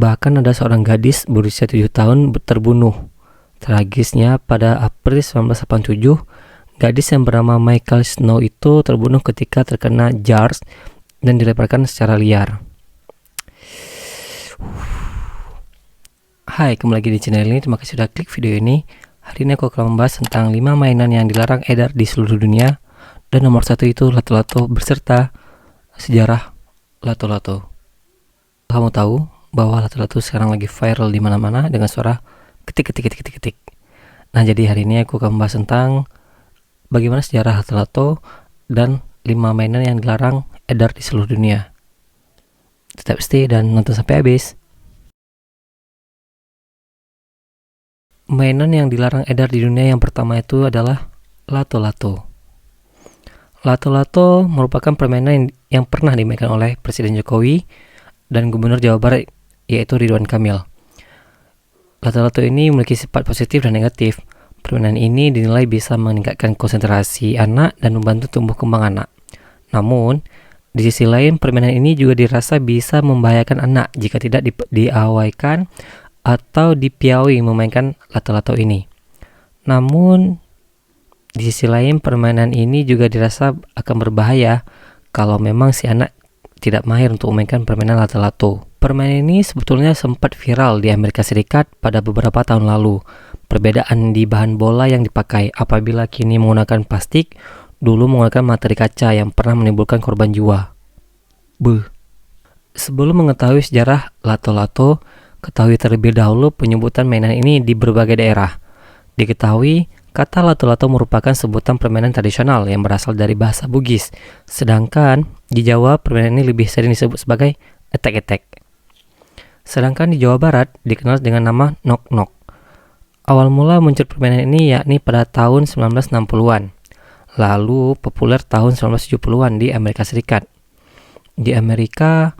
Bahkan ada seorang gadis berusia 7 tahun terbunuh. Tragisnya, pada April 1987, gadis yang bernama Michael Snow itu terbunuh ketika terkena jars dan dilemparkan secara liar. Hai, kembali lagi di channel ini. Terima kasih sudah klik video ini. Hari ini aku akan membahas tentang 5 mainan yang dilarang edar di seluruh dunia. Dan nomor 1 itu lato-lato beserta sejarah lato-lato. Kamu tahu bahwa lato-lato sekarang lagi viral di mana-mana dengan suara ketik. Nah, jadi hari ini aku akan membahas tentang bagaimana sejarah lato-lato dan 5 mainan yang dilarang edar di seluruh dunia. Tetap stay dan nonton sampai habis. Mainan yang dilarang edar di dunia yang pertama itu adalah lato-lato. Lato-lato merupakan permainan yang pernah dimainkan oleh Presiden Jokowi dan Gubernur Jawa Barat, yaitu Ridwan Kamil. Lato-lato ini memiliki sifat positif dan negatif. Permainan ini dinilai bisa meningkatkan konsentrasi anak dan membantu tumbuh kembang anak. Namun, di sisi lain permainan ini juga dirasa bisa membahayakan anak jika tidak diawaikan atau dipiaui memainkan lato-lato ini. Namun, di sisi lain permainan ini juga dirasa akan berbahaya kalau memang si anak tidak mahir untuk memainkan permainan lato-lato. Permainan ini sebetulnya sempat viral di Amerika Serikat pada beberapa tahun lalu. Perbedaan di bahan bola yang dipakai, apabila kini menggunakan plastik, dulu menggunakan materi kaca yang pernah menimbulkan korban jiwa. Sebelum mengetahui sejarah lato-lato, ketahui terlebih dahulu penyebutan mainan ini di berbagai daerah. Diketahui, kata lato-lato merupakan sebutan permainan tradisional yang berasal dari bahasa Bugis, sedangkan di Jawa permainan ini lebih sering disebut sebagai etek-etek. Sedangkan di Jawa Barat dikenal dengan nama nok-nok. Awal mula muncul permainan ini yakni pada tahun 1960-an, lalu populer tahun 1970-an di Amerika Serikat. Di Amerika,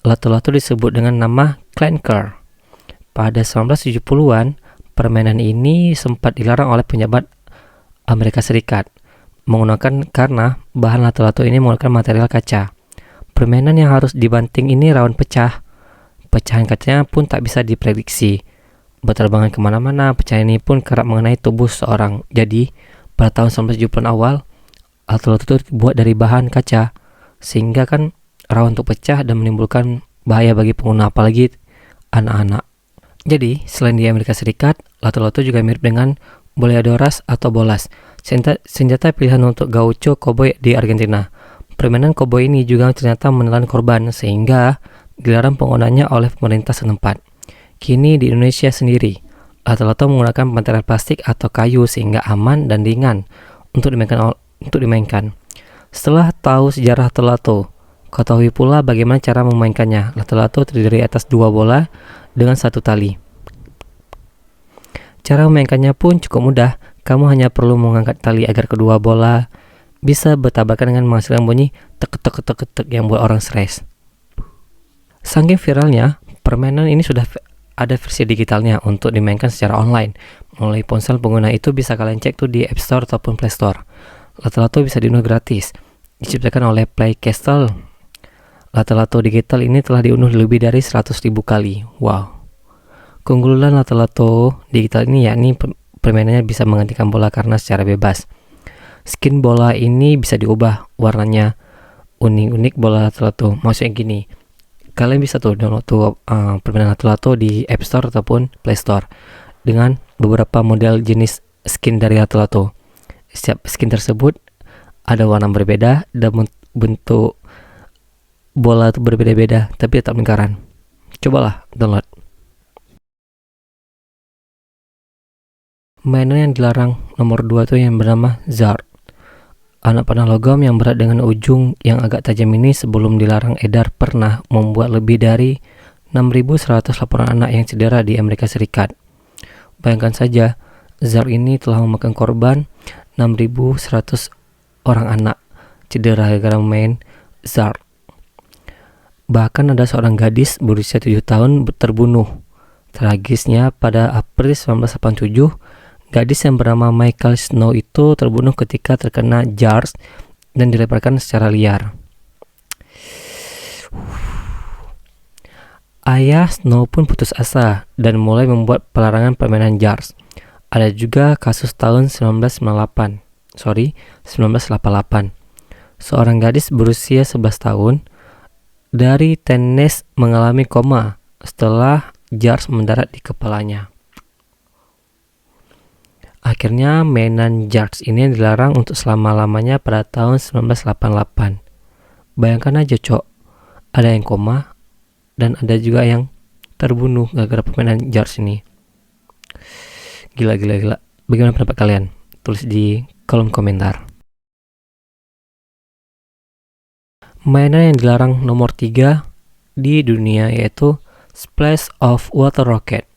lato-lato disebut dengan nama clanker. Pada 1970-an, permainan ini sempat dilarang oleh pejabat Amerika Serikat karena bahan lato-lato ini menggunakan material kaca. Permainan yang harus dibanting ini rawan pecah. Pecahan kacanya pun tak bisa diprediksi. Berterbangan kemana-mana, pecahan ini pun kerap mengenai tubuh seorang. Jadi, pada tahun 1970-an awal, lato-lato itu dibuat dari bahan kaca, sehingga kan rawan untuk pecah dan menimbulkan bahaya bagi pengguna, apalagi anak-anak. Jadi, selain di Amerika Serikat, lato-lato juga mirip dengan boleadoras atau bolas, senjata pilihan untuk gaucho koboi di Argentina. Permainan koboi ini juga ternyata menelan korban, sehingga dilarang penggunaannya oleh pemerintah setempat. Kini di Indonesia sendiri, lato-lato menggunakan material plastik atau kayu sehingga aman dan ringan untuk dimainkan. Setelah tahu sejarah lato-lato, ketahui pula bagaimana cara memainkannya. Lato-lato terdiri atas 2 bola dengan 1 tali. Cara memainkannya pun cukup mudah. Kamu hanya perlu mengangkat tali agar kedua bola bisa bertabrakan dengan menghasilkan bunyi tek yang buat orang stres. Saking viralnya, permainan ini sudah ada versi digitalnya untuk dimainkan secara online. Melalui ponsel pengguna itu bisa kalian cek tuh di App Store ataupun Play Store. Lato-lato bisa diunduh gratis. Diciptakan oleh Playcastle. Lato-lato digital ini telah diunduh lebih dari 100.000 kali. Wow. Keunggulan lato-lato digital ini yakni permainannya bisa menggantikan bola karena secara bebas. Skin bola ini bisa diubah warnanya unik-unik bola lato-lato. Maksudnya gini, kalian bisa tuh download tuh permainan lato-lato di App Store ataupun Play Store dengan beberapa model jenis skin dari lato-lato. Setiap skin tersebut ada warna berbeda dan bentuk bola itu berbeda-beda, tapi tetap lingkaran. Cobalah download. Mainan yang dilarang nomor 2 itu yang bernama Zard. Anak panah logam yang berat dengan ujung yang agak tajam ini sebelum dilarang edar pernah membuat lebih dari 6.100 laporan anak yang cedera di Amerika Serikat. Bayangkan saja, Zard ini telah memakan korban 6.100 orang anak cedera gara-gara main Zard. Bahkan ada seorang gadis berusia 7 tahun terbunuh. Tragisnya, pada April 1987, gadis yang bernama Michael Snow itu terbunuh ketika terkena jars dan dilemparkan secara liar. Ayah Snow pun putus asa dan mulai membuat pelarangan permainan Jars. Ada juga kasus tahun 1988. Seorang gadis berusia 11 tahun dari Tennessee mengalami koma setelah Jars mendarat di kepalanya. Akhirnya mainan Jars ini dilarang untuk selama-lamanya pada tahun 1988. Bayangkan aja, Cok. Ada yang koma dan ada juga yang terbunuh gara-gara permainan Jars ini. Gila. Bagaimana pendapat kalian? Tulis di kolom komentar. Mainan yang dilarang nomor 3 di dunia yaitu Splash of Water Rocket.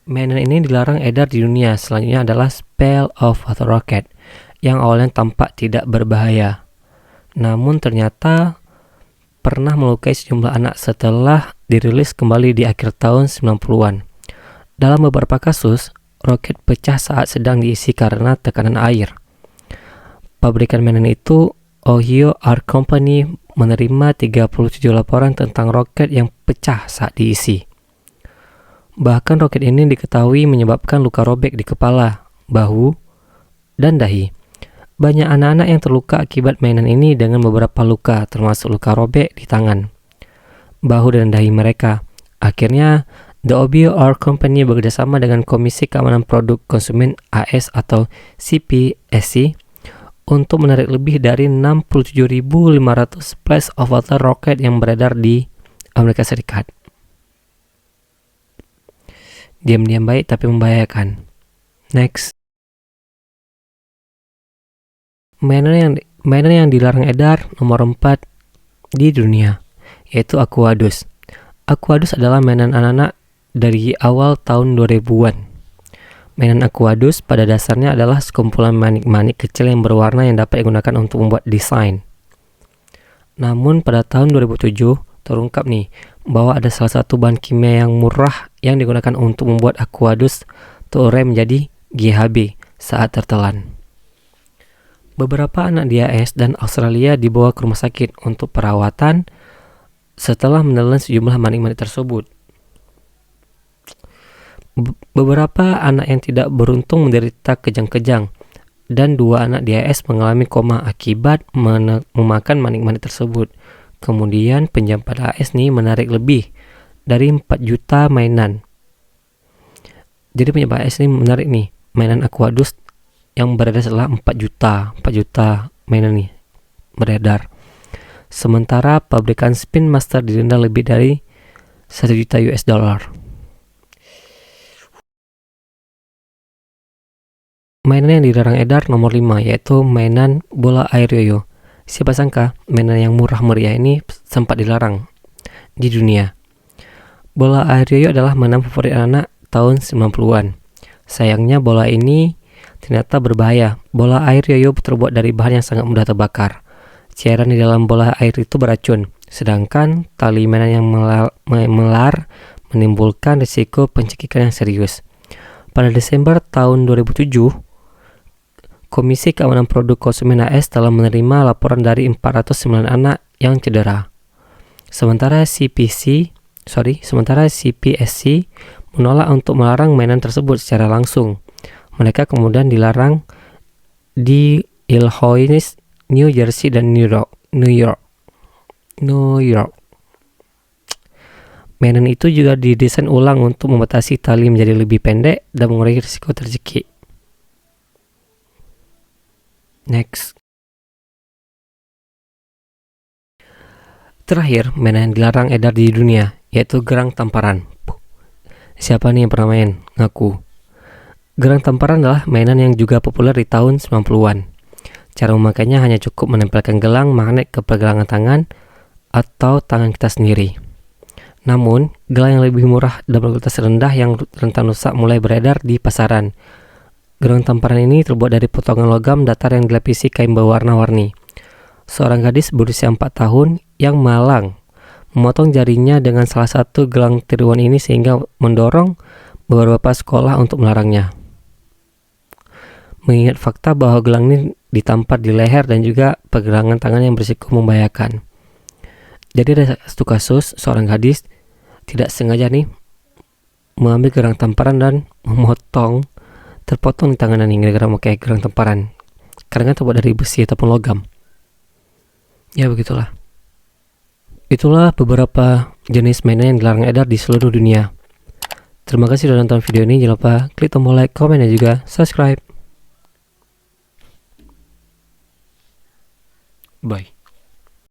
Mainan ini dilarang edar di dunia. Selanjutnya adalah Spell of Water Rocket yang awalnya tampak tidak berbahaya, namun ternyata pernah melukai sejumlah anak setelah dirilis kembali di akhir tahun 90-an. Dalam beberapa kasus, roket pecah saat sedang diisi karena tekanan air. Pabrikan mainan itu, Ohio Art Company, menerima 37 laporan tentang roket yang pecah saat diisi. Bahkan roket ini diketahui menyebabkan luka robek di kepala, bahu, dan dahi. Banyak anak-anak yang terluka akibat mainan ini dengan beberapa luka, termasuk luka robek di tangan, bahu, dan dahi mereka. Akhirnya, The Ohio Art Company bekerjasama dengan Komisi Keamanan Produk Konsumen AS atau CPSC untuk menarik lebih dari 67.500 Splash of Water Rocket yang beredar di Amerika Serikat. Diam-diam baik tapi membahayakan. Next. Mainan yang dilarang edar nomor 4 di dunia yaitu Aquadus. Aquadus adalah mainan anak-anak dari awal tahun 2000-an. Mainan Aquadus pada dasarnya adalah sekumpulan manik-manik kecil yang berwarna yang dapat digunakan untuk membuat desain. Namun pada tahun 2007 terungkap bahwa ada salah satu bahan kimia yang murah yang digunakan untuk membuat Aquadus terurai menjadi GHB saat tertelan. Beberapa anak di AS dan Australia dibawa ke rumah sakit untuk perawatan setelah menelan sejumlah manik-manik tersebut. Beberapa anak yang tidak beruntung menderita kejang-kejang dan 2 anak di AS mengalami koma akibat memakan manik-manik tersebut. Kemudian penjabat AS menarik lebih dari 4 juta mainan. Jadi penjabat AS menarik mainan Aquadus yang beredar setelah 4 juta mainan beredar. Sementara pabrikan Spin Master didenda lebih dari 1 juta US dollar. Mainan yang dilarang edar nomor 5 yaitu mainan bola air yoyo. Siapa sangka mainan yang murah meriah ini sempat dilarang di dunia. Bola air yoyo adalah mainan favorit anak tahun 90-an. Sayangnya bola ini ternyata berbahaya. Bola air yoyo terbuat dari bahan yang sangat mudah terbakar. Cairan di dalam bola air itu beracun, sedangkan tali mainan yang melar menimbulkan risiko pencekikan yang serius. Pada Desember tahun 2007, Komisi Keamanan Produk Konsumen AS telah menerima laporan dari 409 anak yang cedera. Sementara CPSC menolak untuk melarang mainan tersebut secara langsung. Mereka kemudian dilarang di Illinois, New Jersey, dan New York. Mainan itu juga didesain ulang untuk membatasi tali menjadi lebih pendek dan mengurangi risiko tercekik. Next. Terakhir, mainan yang dilarang edar di dunia yaitu gerang tamparan. Siapa nih yang pernah main? Ngaku. Gerang tamparan adalah mainan yang juga populer di tahun 90-an. Cara memakainya hanya cukup menempelkan gelang magnet ke pergelangan tangan atau tangan kita sendiri. Namun, gelang yang lebih murah dan berkualitas rendah yang rentan rusak mulai beredar di pasaran. Gerang tamparan ini terbuat dari potongan logam datar yang dilapisi kain berwarna-warni. Seorang gadis berusia 4 tahun yang malang memotong jarinya dengan salah satu gelang tiruan ini sehingga mendorong beberapa sekolah untuk melarangnya. Mengingat fakta bahwa gelang ini ditampar di leher dan juga pergelangan tangan yang berisiko membahayakan. Jadi ada satu kasus seorang gadis tidak sengaja nih mengambil gerang temparan dan terpotong di tangan ini gara-gara memakai gerang temparan. Karena kan terbuat dari besi ataupun logam. Ya begitulah. Itulah beberapa jenis mainan yang dilarang edar di seluruh dunia. Terima kasih sudah nonton video ini. Jangan lupa klik tombol like, komen, dan juga subscribe. Bye.